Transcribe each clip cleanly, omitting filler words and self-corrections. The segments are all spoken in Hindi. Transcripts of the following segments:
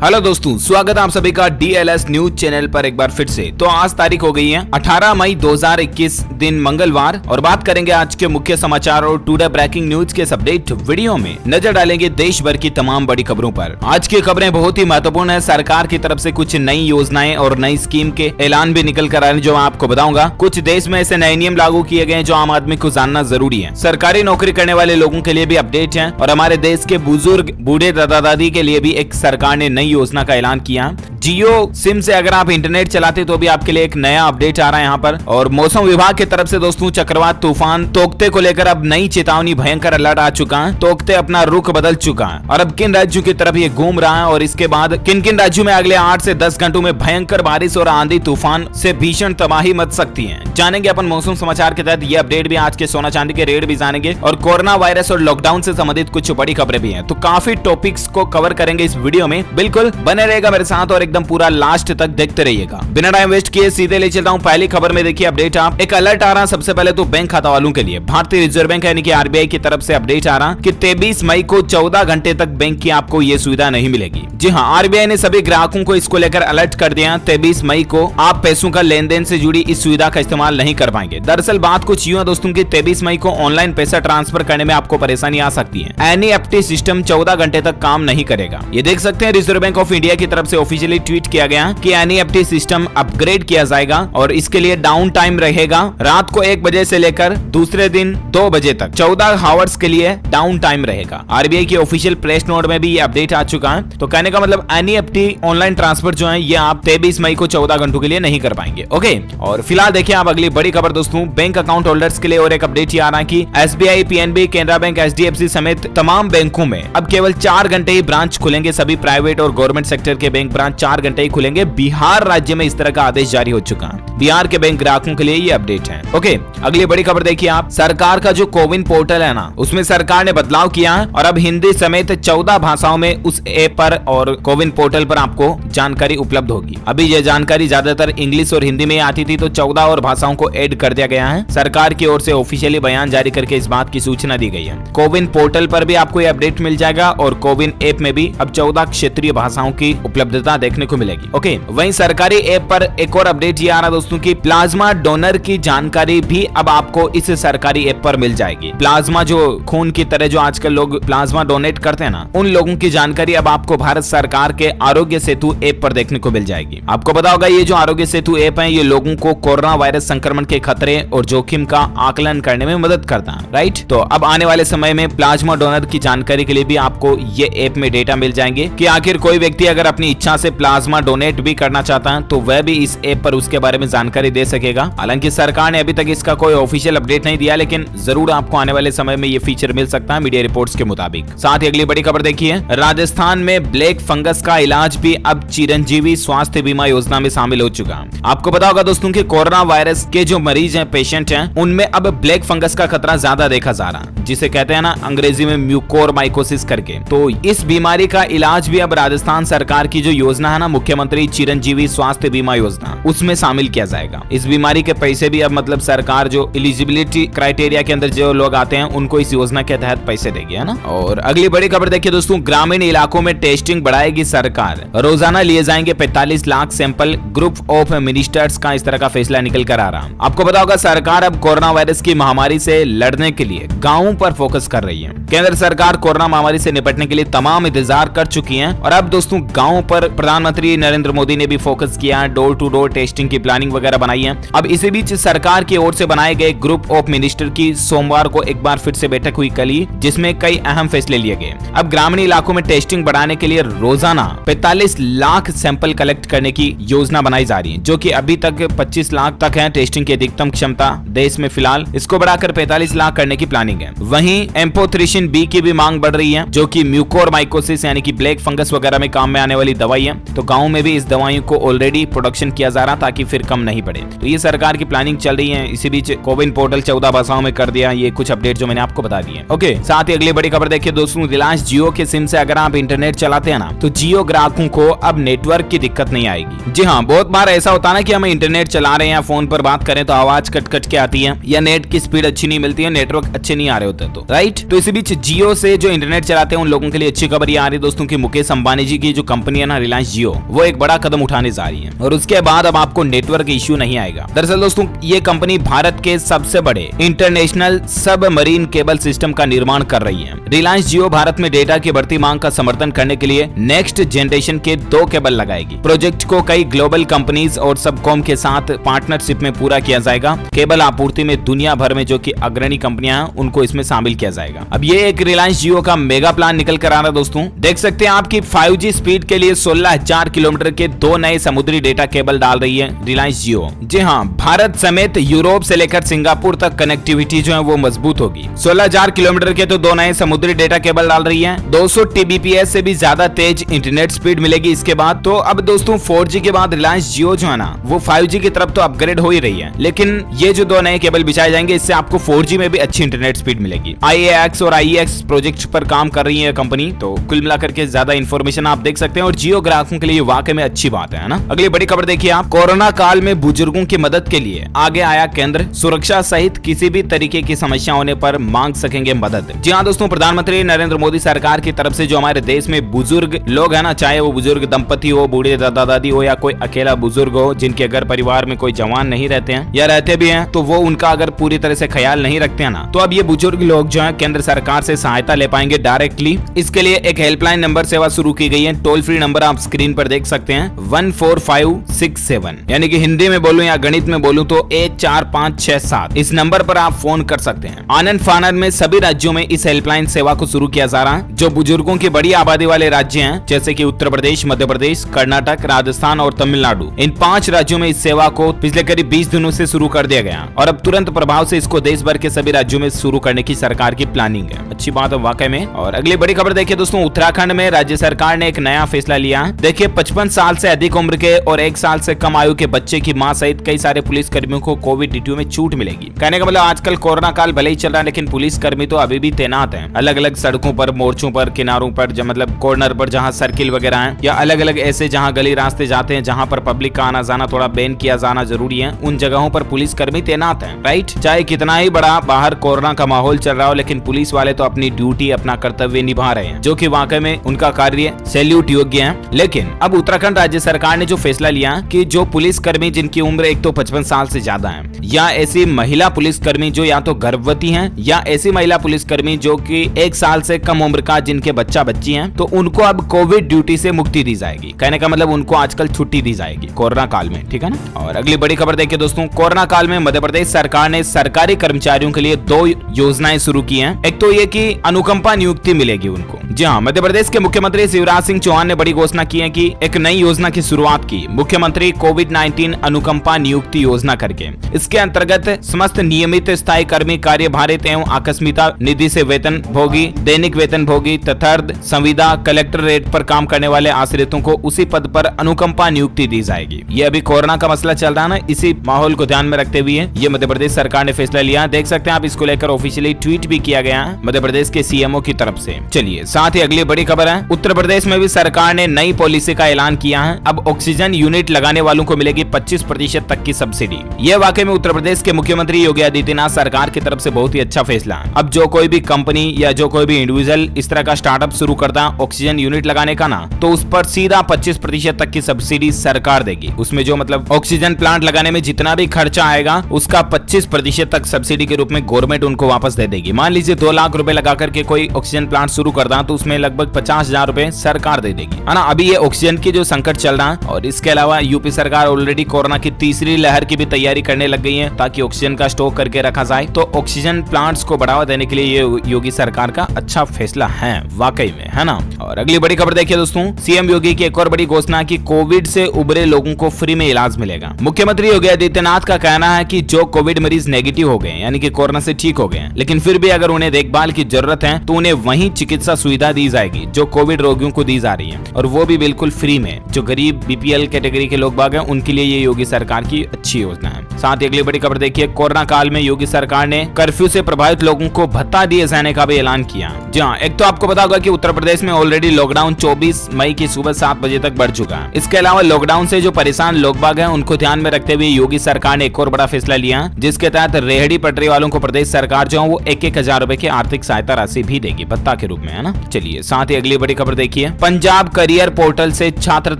हेलो दोस्तों, स्वागत है आप सभी का डीएलएस न्यूज चैनल पर एक बार फिर से। तो आज तारीख हो गई है 18 मई 2021 दिन मंगलवार और बात करेंगे आज के मुख्य समाचार और टुडे ब्रेकिंग न्यूज के इस अपडेट वीडियो में नजर डालेंगे देश भर की तमाम बड़ी खबरों पर। आज की खबरें बहुत ही महत्वपूर्ण है। सरकार की तरफ से कुछ नई योजनाएं और नई स्कीम के ऐलान भी निकल कर आए जो मैं आपको बताऊंगा। कुछ देश में ऐसे नए नियम लागू किए गए जो आम आदमी को जानना जरूरी है। सरकारी नौकरी करने वाले लोगों के लिए भी अपडेट है और हमारे देश के बुजुर्ग बूढ़े दादा दादी के लिए भी एक सरकार ने नई योजना का ऐलान किया। जियो सिम से अगर आप इंटरनेट चलाते तो भी आपके लिए एक नया अपडेट आ रहा है यहाँ पर। और मौसम विभाग की तरफ से दोस्तों चक्रवात तूफान तोकते को लेकर अब नई चेतावनी भयंकर अलर्ट आ चुका है। तोकते अपना रुख बदल चुका है और अब किन राज्यों की तरफ ये घूम रहा है और इसके बाद किन किन राज्यों में अगले 8 से 10 घंटों में भयंकर बारिश और आंधी तूफान से भीषण तबाही मच सकती है। जानेंगे अपन मौसम समाचार के तहत ये अपडेट भी। आज के सोना चांदी के रेट भी जानेंगे और कोरोना वायरस और लॉकडाउन से संबंधित कुछ बड़ी खबरें भी हैं। तो काफी टॉपिक्स को कवर करेंगे इस वीडियो में। बिल्कुल बने रहेगा मेरे साथ और एकदम पूरा लास्ट तक देखते रहिएगा। बिना टाइम वेस्ट किए सीधे ले चलता हूं पहली खबर में। देखिए अपडेट आप एक अलर्ट आ रहा सबसे पहले तो बैंक खाता वालों के लिए। भारतीय रिजर्व बैंक यानी कि आरबीआई की तरफ से अपडेट आ रहा कि 23 मई को 14 घंटे तक बैंक की आपको ये सुविधा नहीं मिलेगी। जी हां, आरबीआई ने सभी ग्राहकों को इसको लेकर अलर्ट कर दिया। 23 मई को आप पैसों का लेन देन से जुड़ी इस सुविधा का इस्तेमाल नहीं कर पाएंगे। दरअसल बात कुछ यूं है दोस्तों की 23 मई को ऑनलाइन पैसा ट्रांसफर करने में आपको परेशानी आ सकती है। एनईएफटी सिस्टम 14 घंटे तक काम नहीं करेगा। ये देख सकते हैं रिजर्व बैंक ऑफ इंडिया की तरफ से ऑफिशियली ट्वीट किया गया कि एनईएफटी सिस्टम अपग्रेड किया जाएगा और इसके लिए डाउन टाइम रहेगा रात को 1 बजे से लेकर दूसरे दिन 2 बजे तक 14 आवर्स के लिए डाउन टाइम रहेगा। आरबीआई की ऑफिशियल प्रेस नोट में भी ये अपडेट आ चुका है। तो कहने का मतलब एनईएफटी ऑनलाइन ट्रांसफर जो है ये आप 23 मई को 14 घंटों के लिए नहीं कर पाएंगे। ओके, और फिलहाल देखिए आप अगली बड़ी खबर दोस्तों बैंक अकाउंट होल्डर्स के लिए और एक अपडेट आ रहा है कि SBI, PNB, Canara bank, HDFC समेत तमाम बैंकों में अब केवल 4 घंटे ही ब्रांच खुलेंगे। सभी प्राइवेट और गवर्नमेंट सेक्टर के बैंक ब्रांच 4 घंटे ही खुलेंगे। बिहार राज्य में इस तरह का आदेश जारी हो चुका है। बिहार के बैंक ग्राहकों के लिए ये अपडेट है। ओके, अगली बड़ी खबर देखिए आप। सरकार का जो कोविन पोर्टल है ना, उसमें सरकार ने बदलाव किया है और अब हिंदी समेत 14 भाषाओं में उस ऐप पर और कोविन पोर्टल पर आपको जानकारी उपलब्ध होगी। अभी ये जानकारी ज्यादातर इंग्लिश और हिंदी में आती थी, तो 14 और भाषाओं को ऐड कर दिया गया है। सरकार की ओर से ऑफिशियली बयान जारी करके इस बात की सूचना दी गई है। कोविन पोर्टल पर भी आपको ये अपडेट मिल जाएगा और कोविन ऐप में भी अब 14 क्षेत्रीय भाषाओं की उपलब्धता देखने को मिलेगी। ओके, वहीं सरकारी ऐप पर एक और अपडेट ये आ रहा दोस्तों की प्लाज्मा डोनर की जानकारी भी अब आपको इस सरकारी ऐप पर मिल जाएगी। प्लाज्मा जो खून की तरह जो आजकल लोग प्लाज्मा डोनेट करते हैं ना, उन लोगों की जानकारी अब आपको भारत सरकार के आरोग्य सेतु ऐप पर देखने को मिल जाएगी। आपको पता होगा ये जो आरोग्य सेतु ऐप है ये लोगों को कोरोना वायरस संक्रमण के खतरे और जोखिम का आकलन करने में मदद करता है, राइट। तो अब आने वाले समय में प्लाज्मा डोनर की जानकारी के लिए भी आपको ये ऐप में डेटा मिल जाएंगे कि आखिर कोई व्यक्ति अगर अपनी इच्छा से प्लाज्मा डोनेट भी करना चाहता है तो वह भी इस ऐप पर उसके बारे में जानकारी दे सकेगा। हालांकि सरकार ने अभी तक इसका कोई ऑफिशियल अपडेट नहीं दिया, लेकिन जरूर आपको आने वाले समय में ये फीचर मिल सकता है मीडिया रिपोर्ट्स के मुताबिक। साथ ही अगली बड़ी खबर देखिए, राजस्थान में ब्लैक फंगस का इलाज भी अब चिरंजीवी स्वास्थ्य बीमा योजना में शामिल हो चुका है। आपको पता होगा दोस्तों कि कोरोना वायरस के जो मरीज हैं, पेशेंट हैं, उनमें अब ब्लैक फंगस का खतरा ज्यादा देखा जा रहा है, जिसे कहते हैं ना अंग्रेजी में म्यूकोरमाइकोसिस करके। तो इस बीमारी का इलाज भी अब राजस्थान सरकार की जो योजना है ना, मुख्यमंत्री चिरंजीवी स्वास्थ्य बीमा योजना, उसमें शामिल किया जाएगा। इस बीमारी के पैसे भी अब मतलब सरकार जो एलिजिबिलिटी क्राइटेरिया के अंदर जो लोग आते हैं उनको इस योजना के तहत पैसे देगी, है ना। और अगली बड़ी खबर देखिए दोस्तों, ग्रामीण इलाकों में टेस्टिंग बढ़ाएगी सरकार। रोजाना लिए जाएंगे 45 lakh sample. Group of ministers का इस तरह का फैसला निकल कर आ रहा है। आपको पता होगा सरकार अब कोरोना वायरस की महामारी से लड़ने के लिए गाँवों पर फोकस कर रही है। केंद्र सरकार कोरोना महामारी से निपटने के लिए तमाम इंतजार कर चुकी है और अब दोस्तों गाँव पर प्रधानमंत्री नरेंद्र मोदी ने भी फोकस किया है। डोर टू डोर टेस्टिंग की प्लानिंग वगैरह बनाई है। अब इसी बीच सरकार की ओर से बनाए गए ग्रुप ऑफ मिनिस्टर की सोमवार को एक बार फिर से बैठक हुई कल ही, जिसमें कई अहम फैसले लिए गए। अब ग्रामीण इलाकों में टेस्टिंग बढ़ाने के लिए रोजाना 45 लाख सैंपल कलेक्ट करने की योजना बनाई जा रही है, जो कि अभी तक 25 लाख तक है टेस्टिंग की अधिकतम क्षमता देश में। फिलहाल इसको बढ़ाकर 45 लाख करने की प्लानिंग है। वहीं एम्फोथ्रिसिन बी की भी मांग बढ़ रही है, जो कि म्यूकोरमाइकोसिस यानी कि ब्लैक फंगस वगैरह में काम में आने वाली दवाई है। तो गाँव में भी इस दवाइयों को ऑलरेडी प्रोडक्शन किया जा रहा ताकि फिर कम नहीं पड़े। तो ये सरकार की प्लानिंग चल रही है। इसी बीच कोविन पोर्टल 14 भाषाओं में कर दिया। ये कुछ अपडेट जो मैंने आपको बता दिए। ओके, साथ ही अगली बड़ी खबर देखिए दोस्तों, रिलायंस जियो के सिम से अगर आप इंटरनेट चलाते हैं ना, तो जियो ग्राहकों को अब नेटवर्क की दिक्कत नहीं आएगी। जी हाँ, बहुत बार ऐसा होता है ना कि हम इंटरनेट चला रहे हैं, फोन पर बात करें तो आवाज कट कट के आती है या नेट की स्पीड अच्छी नहीं मिलती है, नेटवर्क अच्छे नहीं आ रहे होते तो राइट। तो इसी बीच जियो से जो इंटरनेट चलाते हैं उन लोगों के लिए अच्छी खबर ये आ रही है दोस्तों की मुकेश अंबानी जी की जो कंपनी है ना रिलायंस जियो, वो एक बड़ा कदम उठाने जा रही है और उसके बाद अब आपको नेटवर्क इश्यू नहीं आएगा। दरअसल दोस्तों ये कंपनी भारत के सबसे बड़े इंटरनेशनल सबमरीन केबल सिस्टम का निर्माण कर रही है। रिलायंस जियो भारत में डेटा की बढ़ती मांग का समर्थन करने के लिए नेक्स्ट जनरेशन के 2 केबल लगाएगी। प्रोजेक्ट को कई ग्लोबल कंपनीज और सबकॉम के साथ पार्टनरशिप में पूरा किया जाएगा। केबल आपूर्ति में दुनिया भर में जो कि अग्रणी कंपनियां हैं उनको इसमें शामिल किया जाएगा। अब ये एक रिलायंस जियो का मेगा प्लान निकल कर आ रहा है दोस्तों। देख सकते हैं आपकी 5G स्पीड के लिए 16,000 किलोमीटर के 2 नए समुद्री डेटा केबल डाल रही है रिलायंस जियो। जी हाँ, भारत समेत यूरोप से लेकर सिंगापुर तक कनेक्टिविटी जो है वो मजबूत होगी। 16,000 किलोमीटर के तो 2 नए समुद्री डेटा केबल डाल रही है। 200 Tbps से भी ज्यादा तेज इंटरनेट स्पीड मिलेगी इसके बाद। तो अब दोस्तों 4G के बाद रिलायंस जियो जो है ना वो 5G की तरफ तो अपग्रेड हो ही रही है, लेकिन ये जो 2 नए केबल बिछाए जाएंगे इससे आपको 4G में भी अच्छी इंटरनेट स्पीड मिलेगी। IAX और IEX प्रोजेक्ट पर काम कर रही है कंपनी। तो कुल मिलाकर के ज्यादा इन्फॉर्मेशन आप देख सकते हैं और जियो ग्राहकों के लिए वाकई में अच्छी बात है ना। अगली बड़ी खबर देखिए आप, कोरोना काल में बुजुर्गों की मदद के लिए आगे आया केंद्र, सुरक्षा सहित किसी भी तरीके की समस्या होने पर मांग सकेंगे मदद। जी हाँ दोस्तों, प्रधानमंत्री नरेंद्र मोदी सरकार की तरफ से जो हमारे देश में बुजुर्ग लोग है ना, चाहे वो बुजुर्ग दंपति हो, बूढ़े दादा दादी हो या कोई अकेला बुजुर्ग हो जिनके अगर परिवार में कोई जवान नहीं रहते हैं या रहते भी हैं तो वो उनका अगर पूरी तरह से ख्याल नहीं रखते हैं ना, तो अब ये बुजुर्ग लोग जो है केंद्र सरकार से सहायता ले पाएंगे डायरेक्टली। इसके लिए एक हेल्पलाइन नंबर सेवा शुरू की गई है। टोल फ्री नंबर आप स्क्रीन पर देख सकते हैं 14567, यानी कि हिंदी में बोलूं या गणित में बोलूं तो 14567। इस नंबर पर आप फोन कर सकते हैं। आनंद फानन में सभी राज्यों में इस हेल्पलाइन सेवा को शुरू किया जा रहा है। जो बुजुर्गों की बड़ी आबादी वाले राज्य हैं जैसे कि उत्तर प्रदेश, मध्य प्रदेश, कर्नाटक, राजस्थान और तमिलनाडु, इन 5 राज्यों में इस सेवा को पिछले करीब 20 दिनों से शुरू कर दिया गया और अब तुरंत प्रभाव से इसको देश भर के सभी राज्यों में शुरू करने की सरकार की प्लानिंग है। अच्छी बात है वाकई में। और अगली बड़ी खबर देखिए दोस्तों, उत्तराखंड में राज्य सरकार ने एक नया फैसला लिया। देखिए 55 साल से अधिक उम्र के और 1 साल से कम आयु के बच्चे की मां सहित कई सारे पुलिस कर्मियों को कोविड ड्यूटी में छूट मिलेगी। कहने का मतलब आजकल कोरोना काल भले ही चल रहा है लेकिन पुलिस कर्मी तो अभी भी तैनात हैं। अलग अलग सड़कों पर, मोर्चों पर, किनारों पर, मतलब कॉर्नर पर जहां सर्किल वगैरह है या अलग अलग ऐसे जहां गली रास्ते जाते हैं जहां पर पब्लिक का आना जाना थोड़ा बैन किया जाना जरूरी है, उन जगहों पर पुलिस कर्मी तैनात हैं। राइट, चाहे कितना ही बड़ा बाहर कोरोना का माहौल चल रहा हो लेकिन पुलिस वाले तो अपनी ड्यूटी, अपना कर्तव्य निभा रहे हैं, जो कि वाकई में उनका कार्य सैल्यूट योग्य है। लेकिन अब उत्तराखंड राज्य सरकार ने जो फैसला लिया कि जो पुलिस कर्मी जिनकी उम्र एक तो 55 साल से ज्यादा है, या ऐसी महिला पुलिस कर्मी जो या तो गर्भवती हैं, या ऐसी महिला पुलिस कर्मी जो कि 1 साल से कम उम्र का जिनके बच्चा बच्ची हैं, तो उनको अब कोविड ड्यूटी से मुक्ति दी जाएगी। कहने का मतलब उनको आजकल छुट्टी दी जाएगी कोरोना काल में, ठीक है ना। और अगली बड़ी खबर देखिए दोस्तों, कोरोना काल में मध्य प्रदेश सरकार ने सरकारी कर्मचारियों के लिए 2 योजनाएं शुरू की हैं। एक तो ये कि अनुकंपा नियुक्ति मिलेगी उनको। जी हाँ, मध्य प्रदेश के मुख्यमंत्री शिवराज सिंह चौहान ने बड़ी घोषणा की है कि एक नई योजना की शुरुआत की, मुख्यमंत्री कोविड-19 अनुकंपा नियुक्ति योजना करके। इसके अंतर्गत समस्त नियमित स्थायी कर्मी, कार्यभारित एवं आकस्मिकता निधि से वेतन भोगी, दैनिक वेतन भोगी तथा संविदा कलेक्टर रेट पर काम करने वाले आश्रितों को उसी पद पर अनुकंपा नियुक्ति दी जाएगी। ये अभी कोरोना का मसला चल रहा है ना, इसी माहौल को ध्यान में रखते हुए ये मध्य प्रदेश सरकार ने फैसला लिया। देख सकते हैं आप, इसको लेकर ऑफिशियली ट्वीट भी किया गया है मध्य प्रदेश के सीएमओ की तरफ से। चलिए साथ ही अगली बड़ी खबर है, उत्तर प्रदेश में भी सरकार ने नई पॉलिसी का ऐलान किया है। अब ऑक्सीजन यूनिट लगाने वालों को मिलेगी 25% तक की सब्सिडी। यह वाकई में उत्तर प्रदेश के मुख्यमंत्री योगी आदित्यनाथ सरकार की तरफ से बहुत ही अच्छा फैसला है। अब जो कोई भी कंपनी या जो कोई भी इंडिविजुअल इस तरह का स्टार्टअप शुरू करता है ऑक्सीजन यूनिट लगाने का ना, तो उस पर सीधा 25% तक की सब्सिडी सरकार देगी। उसमें जो मतलब ऑक्सीजन प्लांट लगाने में जितना भी खर्चा आएगा उसका 25% तक सब्सिडी के रूप में गवर्नमेंट उनको वापस दे देगी। मान लीजिए 2 लाख रुपए लगा करके कोई ऑक्सीजन प्लांट शुरू करता है तो उसमें लगभग 50,000 रुपए सरकार दे देगी, है ना। अभी ये ऑक्सीजन की जो संकट चल रहा है और इसके अलावा यूपी सरकार ऑलरेडी कोरोना की तीसरी लहर की भी तैयारी करने लग गई है ताकि ऑक्सीजन का स्टॉक करके रखा जाए। तो ऑक्सीजन प्लांट्स को बढ़ावा देने के लिए ये योगी सरकार का अच्छा फैसला है वाकई में, है ना। और अगली बड़ी खबर देखिए दोस्तों, सीएम योगी की एक और बड़ी घोषणा की कोविड से उबरे लोगों को फ्री में इलाज मिलेगा। मुख्यमंत्री योगी आदित्यनाथ का कहना है कि जो कोविड मरीज नेगेटिव हो गए यानी कि कोरोना से ठीक हो गए लेकिन फिर भी अगर उन्हें देखभाल की जरूरत है तो उन्हें वहीं चिकित्सा सुविधा सुविधा दी जाएगी जो कोविड रोगियों को दी जा रही है, और वो भी बिल्कुल फ्री में। जो गरीब बीपीएल कैटेगरी के लोग बाग हैं उनके लिए ये योगी सरकार की अच्छी योजना है। साथ ही अगली बड़ी खबर देखिए, कोरोना काल में योगी सरकार ने कर्फ्यू से प्रभावित लोगों को भत्ता दिए जाने का भी ऐलान किया। जी हाँ, एक तो आपको पता होगा कि उत्तर प्रदेश में ऑलरेडी लॉकडाउन 24 मई की सुबह 7 बजे तक बढ़ चुका है। इसके अलावा लॉकडाउन से जो परेशान लोग बाग हैं उनको ध्यान में रखते हुए योगी सरकार ने एक और बड़ा फैसला लिया, जिसके तहत रेहड़ी पटरी वालों को प्रदेश सरकार जो है वो 1,000 रुपए की आर्थिक सहायता राशि भी देगी भत्ता के रूप में, है ना। चलिए साथ ही अगली बड़ी खबर देखिए, पंजाब करियर पोर्टल से छात्र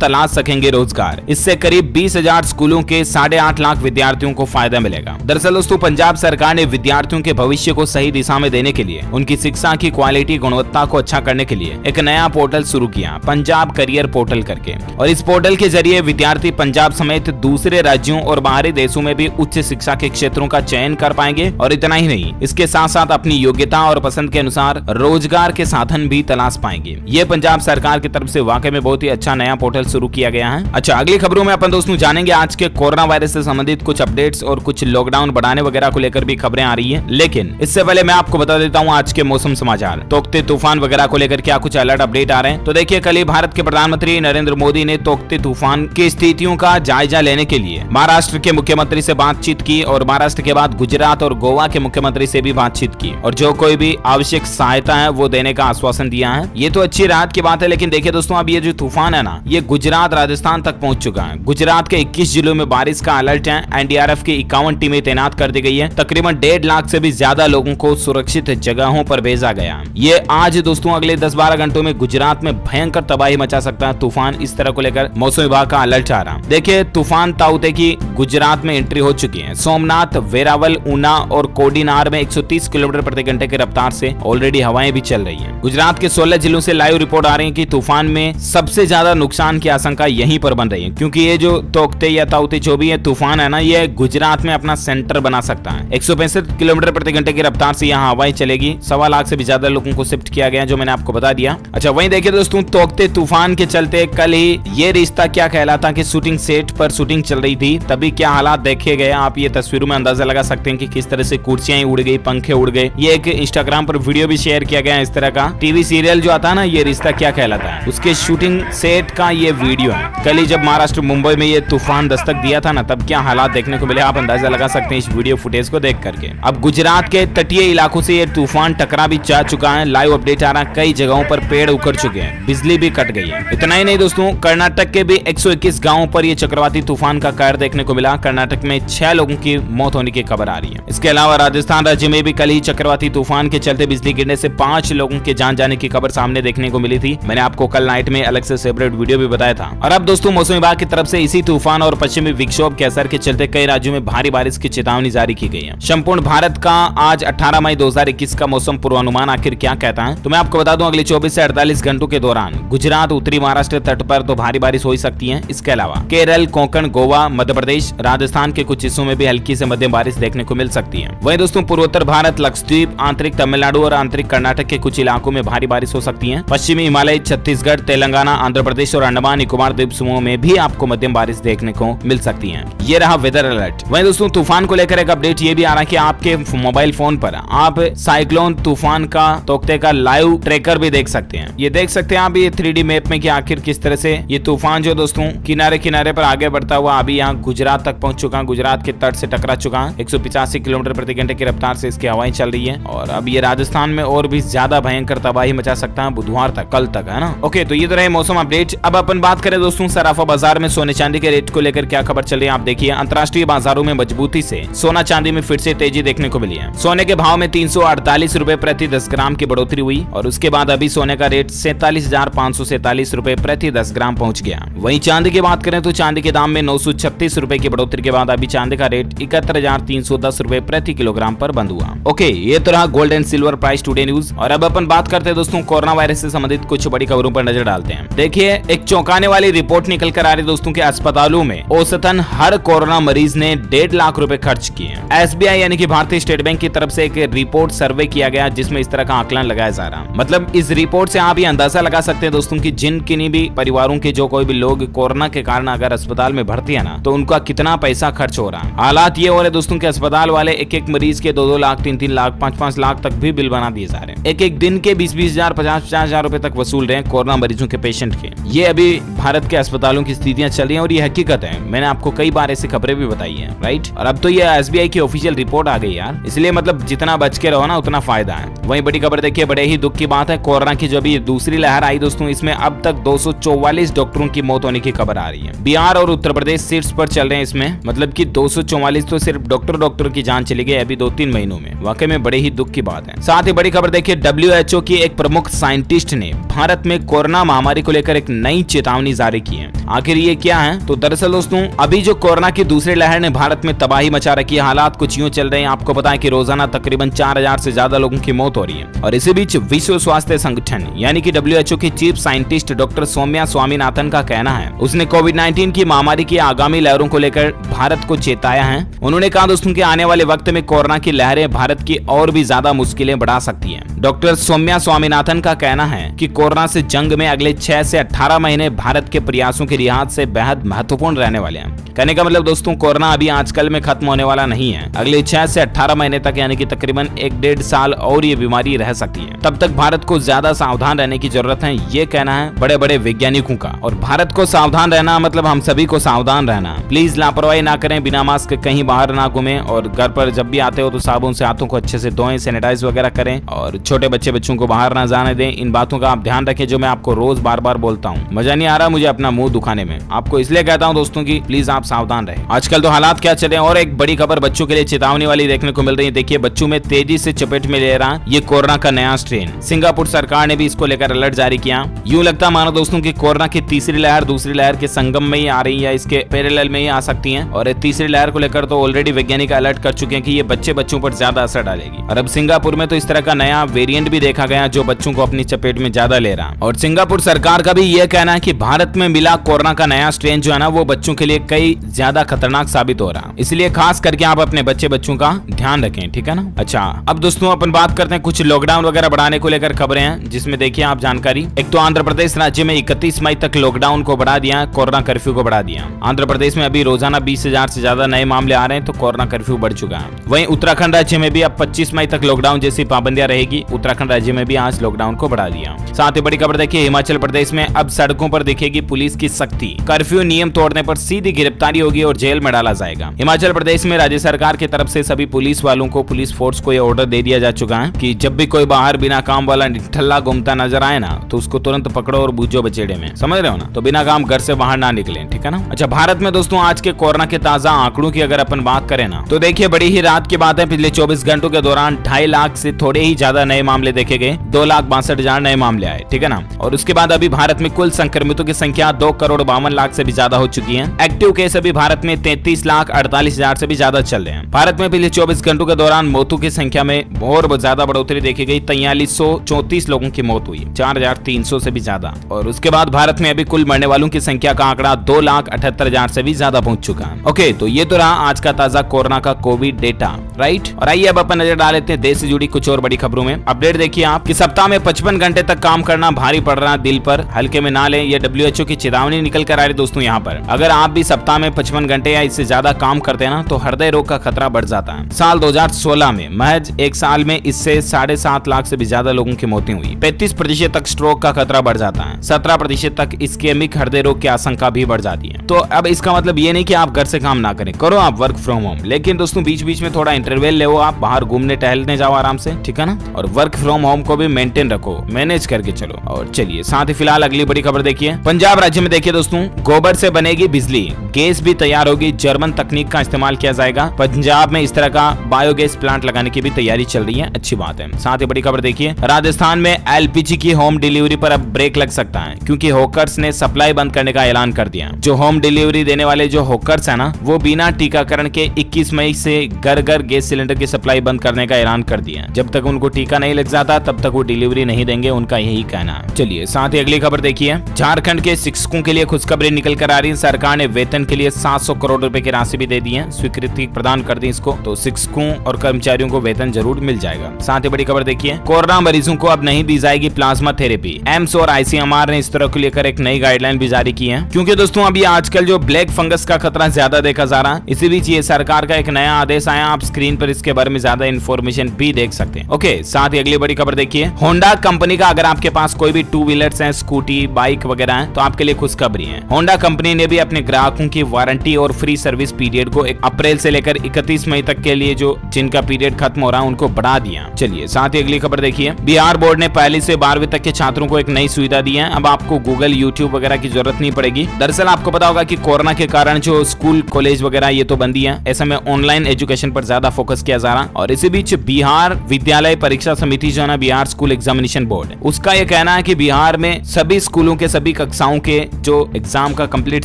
तलाश सकेंगे रोजगार। इससे करीब 20,000 स्कूलों के 8.5 लाख विद्यार्थियों को फायदा मिलेगा। दरअसल दोस्तों, पंजाब सरकार ने विद्यार्थियों के भविष्य को सही दिशा में देने के लिए, उनकी शिक्षा की क्वालिटी गुणवत्ता को अच्छा करने के लिए एक नया पोर्टल शुरू किया, पंजाब करियर पोर्टल करके। और इस पोर्टल के जरिए विद्यार्थी पंजाब समेत दूसरे राज्यों और बाहरी देशों में भी उच्च शिक्षा के क्षेत्रों का चयन कर पाएंगे। और इतना ही नहीं, इसके साथ साथ अपनी योग्यता और पसंद के अनुसार रोजगार के साधन भी तलाश पाएंगे। ये पंजाब सरकार की तरफ से वाकई में बहुत ही अच्छा नया पोर्टल शुरू किया गया है। अच्छा, अगली खबरों में अपन दोस्तों जानेंगे आज के कोरोना वायरस से संबंधित कुछ अपडेट्स और कुछ लॉकडाउन बढ़ाने वगैरह को लेकर भी खबरें आ रही है। लेकिन इससे पहले मैं आपको बता देता हूँ आज के मौसम समाचार, तोकते तूफान वगैरह को लेकर क्या कुछ अलर्ट अपडेट आ रहे हैं। तो देखिए, कल ही भारत के प्रधानमंत्री नरेंद्र मोदी ने तोकते तूफान की स्थितियों का जायजा लेने के लिए महाराष्ट्र के मुख्यमंत्री से बातचीत की और महाराष्ट्र के बाद गुजरात और गोवा के मुख्यमंत्री से भी बातचीत की और जो कोई भी आवश्यक सहायता है वो देने का आश्वासन दिया है। ये तो अच्छी राहत की बात है। लेकिन देखिए दोस्तों, अब ये जो तूफान है ना, ये गुजरात राजस्थान तक पहुंच चुका है। गुजरात के 21 जिलों में बारिश का अलर्ट है। एनडीआरएफ की 51 टीमें तैनात कर दी गई है। तकरीबन 1.5 लाख से भी ज्यादा लोगों को सुरक्षित जगहों पर भेजा गया। ये आज दोस्तों अगले 10-12 घंटों में गुजरात में भयंकर तबाही मचा सकता है तूफान। इस तरह को लेकर मौसम विभाग का अलर्ट आ रहा। देखिए, तूफान ताउते की गुजरात में एंट्री हो चुकी है। सोमनाथ, वेरावल, ऊना और कोडीनार में 130 किलोमीटर प्रति घंटे की रफ्तार से ऑलरेडी हवाएं भी चल रही हैं। गुजरात के 16 जिलों से लाइव रिपोर्ट आ रही है कि तूफान में सबसे ज्यादा नुकसान की आशंका यहीं पर बन रही है, क्योंकि ये जो तोकते या ताउते जो भी है तूफान है ना, ये गुजरात में अपना सेंटर बना सकता है। 165 किलोमीटर प्रति घंटे की रफ्तार से यहाँ हवाएं चलेगी। 1.25 लाख से भी ज्यादा लोगों को शिफ्ट किया गया, जो मैंने आपको बता दिया। अच्छा, वहीं देखिए दोस्तों, तोकते तूफान के चलते कल ही ये रिश्ता क्या कहलाता कि शूटिंग सेट पर शूटिंग चल रही थी, तभी क्या हालात देखे गए आप ये तस्वीरों में अंदाजा लगा सकते हैं कि किस तरह से कुर्सियां उड़ गई, पंखे उड़ गए। ये एक इंस्टाग्राम पर वीडियो भी शेयर किया गया है। इस तरह का टीवी सीरियल जो आता है ना, ये रिश्ता क्या कहलाता है, उसके शूटिंग सेट का ये वीडियो है। कल ही जब महाराष्ट्र मुंबई में ये तूफान दस्तक दिया था ना, तब क्या हालात देखने को मिले आप अंदाजा लगा सकते हैं इस वीडियो फुटेज को देख करके। अब गुजरात के तटीय इलाकों से ये तूफान टकरा भी जा चुका है। लाइव अपडेट आ रहा है, कई जगहों पर पेड़ उखड़ चुके हैं, बिजली भी कट गई है। इतना ही नहीं दोस्तों, कर्नाटक के भी 121 गांवों पर ये चक्रवाती तूफान का कहर देखने को मिला। कर्नाटक में 6 लोगों की मौत होने की खबर आ रही है। इसके अलावा राजस्थान राज्य में भी कल ही चक्रवाती तूफान के चलते बिजली गिरने से 5 लोगों के जान जाने की खबर सामने देखने को मिली थी। मैंने आपको कल नाइट में अलग से सेपरेट वीडियो भी बताया था। और अब दोस्तों, मौसम विभाग की तरफ से इसी तूफान और पश्चिमी विक्षोभ के असर के चलते कई राज्यों में भारी बारिश की चेतावनी जारी की गई है। संपूर्ण भारत का आज 18 मई 2021 का मौसम पूर्वानुमान आखिर क्या कहता है, तो मैं आपको बता दूं, अगले 24 से 48 घंटों के दौरान गुजरात, उत्तरी महाराष्ट्र तट पर तो भारी बारिश हो ही सकती है। इसके अलावा केरल, कोंकण, गोवा, मध्य प्रदेश, राजस्थान के कुछ हिस्सों में भी हल्की से मध्यम बारिश देखने को मिल सकती है। वहीं दोस्तों, पूर्वोत्तर भारत, लक्षद्वीप, आंतरिक तमिलनाडु और आंतरिक कर्नाटक के कुछ इलाकों में भारी बारिश हो सकती है। पश्चिमी हिमालय, छत्तीसगढ़, तेलंगाना, आंध्र प्रदेश और अंडमान निकोबार द्वीप समूह में भी आपको मध्यम बारिश देखने को मिल सकती है। ये रहा वेदर अलर्ट। वहीं दोस्तों, तूफान को लेकर एक अपडेट ये भी आ रहा है कि आपके मोबाइल फोन पर आप साइक्लोन तूफान का तोकते का लाइव ट्रैकर भी देख सकते हैं। ये देख सकते हैं आप ये 3D मैप में कि आखिर किस तरह से ये तूफान जो दोस्तों किनारे किनारे पर आगे बढ़ता हुआ अभी यहाँ गुजरात तक पहुंच चुका है, गुजरात के तट से टकरा चुका है। 185 किलोमीटर प्रति घंटे की रफ्तार से इसकी हवाएं चल रही है और अब ये राजस्थान में और भी ज्यादा भयंकर तबाही मचा सकता है बुधवार तक, कल तक, है ना। ओके, तो ये तो रहे मौसम अपडेट। अब अपन बात करें दोस्तों सराफा बाजार में सोने चांदी के रेट को लेकर क्या खबर चल रही है। आप देखिए, अंतर्राष्ट्रीय बाजारों में मजबूती से सोना चांदी में फिर से तेजी देखने को मिली है। सोने के भाव में 348 रुपए प्रति 10 ग्राम की बढ़ोतरी हुई और उसके बाद अभी सोने का रेट 47,547 रुपए प्रति 10 ग्राम पहुंच गया। वहीं चांदी की बात करें तो चांदी के दाम में 936 रुपए की बढ़ोतरी के बाद अभी चांदी का रेट 71,310 रुपए प्रति किलोग्राम पर बंद हुआ। ओके, ये तो रहा gold and silver price today news. और अब अपन बात करते हैं दोस्तों कोरोना वायरस से संबंधित कुछ बड़ी खबरों पर नजर डालते हैं। देखिए, एक चौंकाने वाली रिपोर्ट निकल कर आ रही दोस्तों के अस्पतालों में औसतन हर कोरोना मरीज ने 1.5 लाख रुपए खर्च किए। SBI यानी कि भारतीय स्टेट बैंक की तरफ से एक रिपोर्ट सर्वे किया गया जिसमें इस तरह का आकलन लगाया जा रहा। मतलब इस रिपोर्ट से आप ये अंदाजा लगा सकते हैं दोस्तों कि जिन किन्हीं भी परिवारों के जो कोई भी लोग कोरोना के कारण अगर अस्पताल में भर्ती है ना, तो उनका कितना पैसा खर्च हो रहा है। हालात ये हो रहे दोस्तों कि अस्पताल वाले एक एक मरीज के 2-2 लाख, 3-3 लाख, 5-5 लाख तक भी बिल बना दिए जा रहे हैं। एक एक दिन के 20-20 हजार, 50-50 हजार रुपए तक वसूल रहे हैं कोरोना मरीजों के पेशेंट के। ये अभी भारत के अस्पतालों की स्थितियां चल रही है और ये हकीकत है। मैंने आपको कई बार ऐसी खबरें भी बताई है, राइट। और अब तो ये SBI की ऑफिशियल रिपोर्ट आ गई यार, इसलिए मतलब जितना बच के रहो ना उतना फायदा है। वहीं बड़ी खबर देखिए, बड़े ही दुख की बात है, कोरोना की जो भी दूसरी लहर आई दोस्तों, इसमें अब तक 244 डॉक्टरों की मौत होने की खबर आ रही है। बिहार और उत्तर प्रदेश शीर्ष पर चल रहे हैं इसमें। मतलब कि 244 तो सिर्फ डॉक्टर की जान चली गई अभी 2-3 महीनों में। वाकई में बड़े ही दुख की बात है। साथ ही बड़ी खबर देखिए, WHO की एक प्रमुख साइंटिस्ट ने भारत में कोरोना महामारी को लेकर एक नई चेतावनी जारी की है। आखिर ये क्या है? तो दरअसल दोस्तों, अभी जो कोरोना की दूसरी लहर ने भारत में तबाही मचा रखी है, हालात कुछ यूं चल रहे हैं। आपको पता है कि रोजाना तकरीबन 4000 से ज्यादा लोगों की मौत हो रही है। और इसी बीच विश्व स्वास्थ्य संगठन यानी कि WHO की chief scientist doctor Soumya Swaminathan का कहना है, उसने कोविड-19 की महामारी की आगामी लहरों को लेकर भारत को चेताया है। उन्होंने कहा दोस्तों कि आने वाले वक्त में कोरोना की लहरें भारत की और भी ज्यादा मुश्किलें बढ़ा सकती हैं। डॉक्टर सौम्या स्वामीनाथन का कहना है कि कोरोना से जंग में अगले 6 से 18 महीने भारत के प्रयासों के लिहाज से बेहद महत्वपूर्ण रहने वाले हैं। कहने का मतलब दोस्तों, कोरोना अभी आजकल में खत्म होने वाला नहीं है। अगले 6 से 18 महीने तक यानी कि तकरीबन 1-1.5 साल और ये बीमारी रह सकती है। तब तक भारत को ज्यादा सावधान रहने की जरूरत है, ये कहना है बड़े बड़े वैज्ञानिकों का। और भारत को सावधान रहना मतलब हम सभी को सावधान रहना। प्लीज लापरवाही ना करें, बिना मास्क कहीं बाहर ना घूमें, और घर पर जब भी आते हो तो साबुन से हाथों को अच्छे से धोएं, सैनिटाइज वगैरह करें, और छोटे बच्चों को बाहर ना जाने दें। इन बातों का आप ध्यान रखें जो मैं आपको रोज बार बार बोलता हूँ। मजा नहीं आ रहा मुझे अपना मुंह दुखाने में, आपको इसलिए कहता हूँ दोस्तों की प्लीज आप सावधान रहें। आजकल तो हालात क्या चले। और एक बड़ी खबर बच्चों के लिए चेतावनी वाली देखने को मिल रही है। देखिए, बच्चों में तेजी से चपेट में ले रहा ये कोरोना का नया स्ट्रेन। सिंगापुर सरकार ने भी इसको लेकर अलर्ट जारी किया। यूं लगता मानो दोस्तों की कोरोना की तीसरी लहर दूसरी लहर के संगम में ही आ रही है, इसके पैरेलल में ही आ सकती है। और तीसरी लहर को लेकर तो ऑलरेडी वैज्ञानिक अलर्ट कर चुके हैं कि ये बच्चों पर ज्यादा असर डालेगी। और अब सिंगापुर में तो इस तरह का नया वेरिएंट भी देखा गया जो बच्चों को अपनी चपेट में ज्यादा ले रहा। और सिंगापुर सरकार का भी यह कहना है कि भारत में मिला कोरोना का नया स्ट्रेन जो है ना, वो बच्चों के लिए कई ज्यादा खतरनाक साबित हो रहा। इसलिए खास करके आप अपने बच्चों का ध्यान रखें, ठीक है ना। अच्छा, अब दोस्तों अपन बात करते हैं कुछ लॉकडाउन वगैरह बढ़ाने को लेकर खबरें हैं, जिसमें देखिए आप जानकारी। एक तो आंध्र प्रदेश राज्य में 31 मई तक लॉकडाउन को बढ़ा दिया, कोरोना कर्फ्यू को बढ़ा दिया। आंध्र प्रदेश में अभी रोजाना 20,000 से ज्यादा नए मामले आ रहे हैं, तो कोरोना कर्फ्यू बढ़ चुका है। वहीं उत्तराखंड राज्य में भी अब 25 मई तक लॉकडाउन जैसी पाबंदियां रहेगी। उत्तराखंड राज्य में भी आज लॉकडाउन को बढ़ा दिया। साथ ही बड़ी खबर देखिए, हिमाचल प्रदेश में अब सड़कों पर दिखेगी पुलिस की सख्ती। कर्फ्यू नियम तोड़ने पर सीधी गिरफ्तारी होगी और जेल में डाला जाएगा। हिमाचल प्रदेश में राज्य सरकार की तरफ से सभी पुलिस वालों को, पुलिस फोर्स को यह ऑर्डर दे दिया जा चुका है कि जब भी कोई बाहर बिना काम वाला ठल्ला घूमता नजर आए ना, तो उसको तुरंत पकड़ो और बूझो बचेड़े में, समझ रहे हो ना। तो बिना काम घर से बाहर ना निकले, ठीक है ना। अच्छा, भारत में दोस्तों आज के कोरोना के ताजा आंकड़ों की अगर अपन बात करें ना, तो देखिए बड़ी ही रात की बात है, पिछले 24 घंटों के दौरान 2.5 लाख से थोड़े ही ज्यादा नए मामले देखे गए। 2,62,000 नए मामले आए, ठीक है ना। और उसके बाद अभी भारत में कुल संक्रमितों की संख्या 2,52,00,000 से भी ज्यादा हो चुकी है। एक्टिव केस अभी भारत में 33,48,000 से भी ज्यादा चल रहे हैं। भारत में पिछले 24 घंटों के दौरान मौतों की संख्या में और ज्यादा बढ़ोतरी देखी गई। 4334 लोगों की मौत हुई, 4,300 से भी ज्यादा। और उसके बाद भारत में अभी कुल मरने वालों की संख्या का आंकड़ा 2,78,000 से भी ज्यादा पहुंच चुका है। ओके, तो ये तो रहा आज का ताजा कोरोना का कोविड डेटा, राइट। और आइए अब अपन नजर डाल लेते हैं देश से जुड़ी कुछ और बड़ी खबरों में। अपडेट देखिए आप कि सप्ताह में 55 घंटे तक काम करना भारी पड़ रहा, दिल पर हल्के में ना लें। ये WHO की चेतावनी निकल कर आ रही दोस्तों यहाँ पर। अगर आप भी सप्ताह में 55 घंटे या इससे ज्यादा काम करते हैं ना, तो हृदय रोग का खतरा बढ़ जाता है। साल 2016 में महज एक साल में इससे 7.5 लाख से भी ज्यादा लोगों की मौतें हुई। 35% तक स्ट्रोक का खतरा बढ़ जाता है। 17% तक इस्केमिक हृदय रोग की आशंका भी बढ़ जाती है। तो अब इसका मतलब ये नहीं कि आप घर से काम ना करें, करो आप वर्क फ्रॉम होम, लेकिन दोस्तों बीच बीच में थोड़ा इंटरवल ले, आप बाहर घूमने टहलने जाओ आराम से, ठीक है ना। और वर्क फ्रॉम होम को भी मेंटेन रखो, मैनेज करके चलो। और चलिए साथ ही फिलहाल अगली बड़ी खबर देखिए। पंजाब राज्य में देखिए दोस्तों, गोबर से बनेगी बिजली, गैस भी तैयार होगी, जर्मन तकनीक का इस्तेमाल किया जाएगा। पंजाब में इस तरह का बायोगैस प्लांट लगाने की भी तैयारी चल रही है, अच्छी बात है। साथ ही बड़ी खबर देखिए, राजस्थान में LPG की होम डिलीवरी पर अब ब्रेक लग सकता है, क्योंकि हॉकर्स ने सप्लाई बंद करने का ऐलान कर दिया। जो होम डिलीवरी देने वाले जो हॉकर्स है ना, वो बिना टीकाकरण के 21 मई से घर घर गैस सिलेंडर की सप्लाई बंद करने का ऐलान कर दिया। जब तक उनको टीका नहीं लग जाता तब तक वो डिलीवरी नहीं देंगे, उनका यही कहना है। चलिए साथ ही अगली खबर देखिए, झारखंड के शिक्षकों के लिए खुशखबरी निकल कर आ रही है। सरकार ने वेतन के लिए 700 करोड़ रुपए की राशि भी दे दी है, स्वीकृति प्रदान कर दी इसको। तो शिक्षकों और कर्मचारियों को वेतन जरूर मिल जाएगा। साथ ही बड़ी खबर देखिए, देखिए, कोरोना मरीजों को अब नहीं दी जाएगी प्लाज्मा थेरेपी। एम्स और आईसीएमआर ने इस तरह को लेकर एक नई गाइडलाइन भी जारी की है, क्योंकि दोस्तों अभी आजकल जो ब्लैक फंगस का खतरा ज्यादा देखा जा रहा है। इसी बीच ये सरकार का एक नया आदेश आया, आप स्क्रीन पर इसके बारे में ज्यादा इन्फॉर्मेशन भी देख सकते हैं। ओके, साथ ही अगली बड़ी खबर देखिए, होंडा कंपनी का अगर आपके पास कोई भी टू व्हीलर्स हैं, स्कूटी, बाइक वगैरह हैं, तो आपके लिए खुशखबरी है। होंडा कंपनी ने भी अपने ग्राहकों की वारंटी और फ्री सर्विस पीरियड को 1 अप्रैल से लेकर 31 मई तक के लिए जो जिनका पीरियड खत्म हो रहा है उनको बढ़ा दिया। चलिए साथ ही अगली खबर देखिए, बिहार बोर्ड ने पहली से 12वीं तक के छात्रों को एक नई सुविधा दी है। अब आपको गूगल, यूट्यूब वगैरह की जरूरत नहीं पड़ेगी। दरअसल आपको पता होगा कि कोरोना के कारण जो स्कूल, कॉलेज वगैरह ये तो बंदी है, ऐसे में ऑनलाइन एजुकेशन पर ज्यादा फोकस किया जा रहा। और इसी बीच बिहार विद्यालय परीक्षा समिति जो है ना, बिहार स्कूल एग्जामिनेशन बोर्ड, उसका ये कहना है कि बिहार में सभी स्कूलों के सभी कक्षाओं के जो एग्जाम का कंप्लीट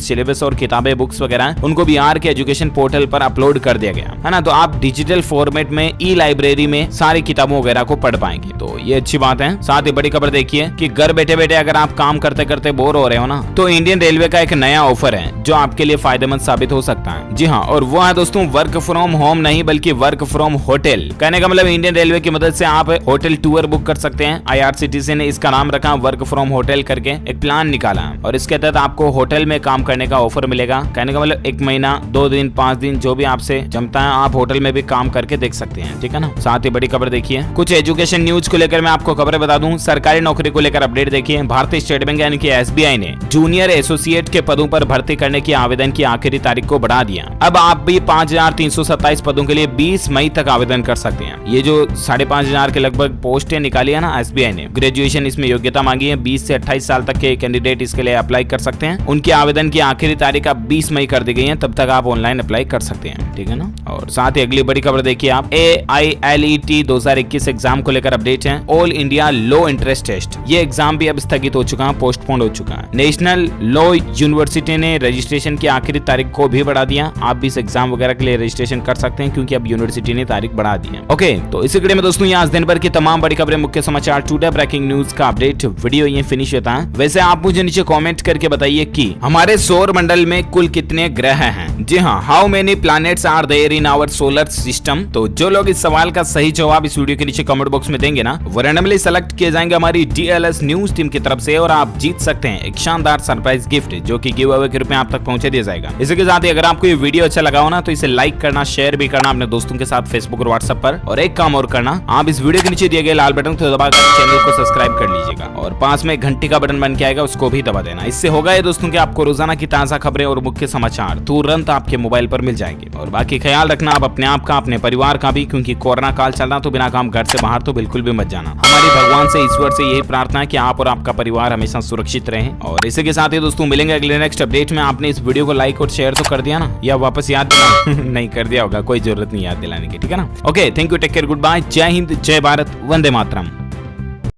सिलेबस और किताबें, बुक्स वगैरह उनको बिहार के एजुकेशन पोर्टल पर अपलोड कर दिया गया है ना। तो आप डिजिटल फॉर्मेट में ई लाइब्रेरी में सारी किताबों वगैरह को पढ़ पाएंगे, तो ये अच्छी बात है। साथ ही बड़ी खबर देखिए कि घर बैठे बैठे अगर आप काम करते करते बोर हो रहे हो ना, तो इंडियन रेलवे का एक नया ऑफर है जो आपके लिए फायदेमंद साबित हो सकता है। जी हाँ, और वो है दोस्तों वर्क फ्रॉम होम नहीं बल्कि वर्क फ्रॉम होटल। कहने का मतलब इंडियन रेलवे की मदद से आप होटल टूर बुक कर सकते हैं। IRCTC ने इसका नाम रखा वर्क फ्रॉम होटल करके एक प्लान निकाला, और इसके तहत आपको होटल में काम करने का ऑफर मिलेगा। कहने का मतलब 1 महीना, 2 दिन, 5 दिन जो भी आपसे जमता है, आप होटल में भी काम करके देख सकते हैं, ठीक है ना। साथ ही बड़ी खबर देखिए, कुछ एजुकेशन न्यूज को लेकर मैं आपको खबरें बता दूं। सरकारी नौकरी को लेकर अपडेट देखिए, भारतीय स्टेट बैंक यानी कि SBI ने जूनियर एसोसिएट के पदों पर भर्ती करने की आवेदन की आखिरी तारीख को बढ़ा दिया। अब आप भी 5327 पदों के लिए 20 मई तक आवेदन कर सकते हैं। ये जो 5,500 के लगभग पोस्टें निकाली है ना SBI ने, ग्रेजुएशन इसमें योग्यता मांगी है। 20 से 28 साल तक के कैंडिडेट इसके लिए अप्लाई कर सकते हैं। उनकी आवेदन की आखिरी तारीख अब 20 मई कर दी गई है, तब तक आप ऑनलाइन अप्लाई कर सकते हैं, ठीक है ना। और साथ ही अगली बड़ी खबर देखिए आप, AILET 2021 एग्जाम को लेकर अपडेट है। All India law entrance test, ये एग्जाम भी अब स्थगित हो चुका है, पोस्टपोन हो चुका है। नेशनल लॉ यूनिवर्सिटी ने रजिस्ट्रेशन की आखिरी तारीख को भी बढ़ा दिया। आप भी इस एग्जाम वगैरह के लिए रजिस्ट्रेशन कर सकते हैं, क्योंकि अब यूनिवर्सिटी ने तारीख बढ़ा दी है। ओके, तो इसी कड़ी में दोस्तों आज दिन भर की तमाम बड़ी खबरें, मुख्य समाचार, टुडे ब्रेकिंग न्यूज का अपडेट वीडियो ये फिनिश होता है। वैसे आप मुझे नीचे कमेंट करके बताइए कि हमारे सौर मंडल में कुल कितने ग्रह हैं। जी हाँ, how many planets are there in our solar system. तो जो लोग इस सवाल का सही जवाब इस वीडियो के नीचे कमेंट बॉक्स में देंगे ना, वो रैंडमली सेलेक्ट किए जाएंगे हमारी DLS न्यूज टीम की तरफ से, और आप जीत सकते हैं एक शानदार सरप्राइज गिफ्ट, जो कि गिव अवे के रूप में आप तक पहुंचा दिया जाएगा। इसी के साथ ही अगर आपको ये वीडियो अच्छा लगा हो ना, तो इसे लाइक करना, शेयर भी करना अपने दोस्तों के साथ फेसबुक और व्हाट्सएप पर। और एक काम और करना, आप इस वीडियो के नीचे दिए गए लाल बटन को दबाकर चैनल को सब्सक्राइब कर लीजिएगा, और पास में घंटी का बटन बन के आएगा, उसको भी दबा देना। इससे होगा ये दोस्तों कि आपको रोजाना की ताजा खबरें और मुख्य समाचार तुरंत आपके मोबाइल पर मिल जाएंगे। और बाकी ख्याल रखना आप अपने आप का, अपने परिवार का भी, क्योंकि कोरोना काल चल रहा, तो बिना काम घर से बाहर तो बिल्कुल भी मत जाना। हमारी भगवान से, ईश्वर से यही प्रार्थना है कि आप और आपका परिवार हमेशा सुरक्षित रहें। और इसी के साथ ही दोस्तों मिलेंगे अगले नेक्स्ट अपडेट में। आपने इस वीडियो को लाइक और शेयर तो कर दिया ना, या वापस याद दिला नहीं कर दिया होगा, कोई जरूरत नहीं याद दिलाने की, ठीक है ना। Okay, thank you, take care, goodbye, जय हिंद, जय भारत, वंदे मातरम।